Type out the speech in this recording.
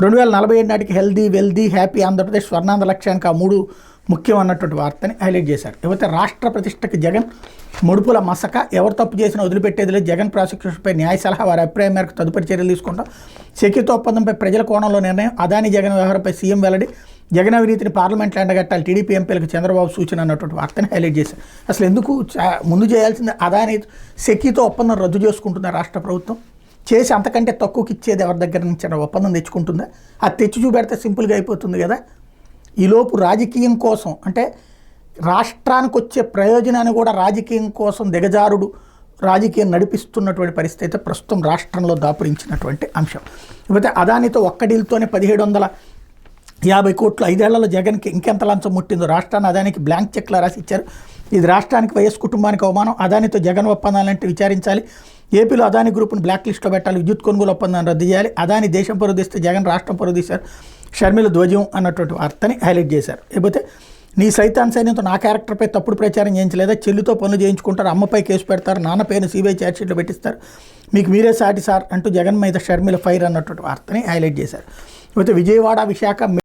2047 నాటికి healthy wealthy happy Andhra Pradesh Swarnandhra లక్ష్యానికి ఆ 3 ముఖ్యం అన్నటువంటి వార్తని హైలైట్ చేశారు. ఇకపోతే రాష్ట్ర ప్రతిష్టకి జగన్ ముడుపుల మసక, ఎవరు తప్పు చేసినా వదిలిపెట్టేది లేదు. జగన్ ప్రాసిక్యూషన్పై న్యాయ సలహా, వారి అభిప్రాయం మేరకు తదుపరి చర్యలు తీసుకుంటాం. సెక్యూరిటీ ఒప్పందంపై ప్రజల కోణంలో నిర్ణయం, అదాని జగన్ వ్యవహారంపై సీఎం వెల్లడి, జగన్ అవినీతిని పార్లమెంట్లో ఎండగట్టాలి, టీడీపీ ఎంపీలకు చంద్రబాబు సూచన అన్నటువంటి వార్తని హైలైట్ చేశారు. అసలు ఎందుకు ముందు చేయాల్సింది అదాని సెక్యూరిటీ ఒప్పందం రద్దు చేసుకుంటుందా రాష్ట్ర ప్రభుత్వం? చేసి అంతకంటే తక్కువకి ఇచ్చేది ఎవరి దగ్గర నుంచి ఒప్పందం తెచ్చుకుంటుందా? అది తెచ్చి చూపెడితే సింపుల్గా అయిపోతుంది కదా. ఈలోపు రాజకీయం కోసం, అంటే రాష్ట్రానికి వచ్చే ప్రయోజనాన్ని కూడా రాజకీయం కోసం దిగజారుడు రాజకీయం నడిపిస్తున్నటువంటి పరిస్థితి అయితే ప్రస్తుతం రాష్ట్రంలో దాపురించినటువంటి అంశం. ఇకపోతే అదానితో ఒక్క డీల్తోనే 1750 కోట్లు, 5 ఏళ్లలో జగన్కి ఇంకెంత లంచం ముట్టిందో రాష్ట్రాన్ని అదానికి బ్లాంక్ చెక్లా రాసి ఇచ్చారు. ఇది రాష్ట్రానికి, వైఎస్ కుటుంబానికి అవమానం. అదానితో జగన్ ఒప్పందాలంటే విచారించాలి. ఏపీలో అదాని గ్రూప్ను బ్లాక్ లిస్ట్లో పెట్టాలి. విద్యుత్ కొనుగోలు ఒప్పందాన్ని రద్దు చేయాలి. అదాని దేశం పరుదిస్తే జగన్ రాష్ట్రం పరుదీశారు. షర్మిల ధ్వజం అన్నటువంటి వార్తని హైలైట్ చేశారు. లేకపోతే నీ సైతాన్ సైన్యంతో నా క్యారెక్టర్పై తప్పుడు ప్రచారం చేయించలేదా? చెల్లితో పనులు చేయించుకుంటారు, అమ్మపై కేసు పెడతారు, నాన్న పేరును సిబిఐ ఛార్జ్షీట్లో పెట్టిస్తారు, మీకు మీరే సాటి సార్ అంటూ జగన్ మీద షర్మిల ఫైర్ అన్నటువంటి వార్తని హైలైట్ చేశారు. లేకపోతే విజయవాడ, విశాఖ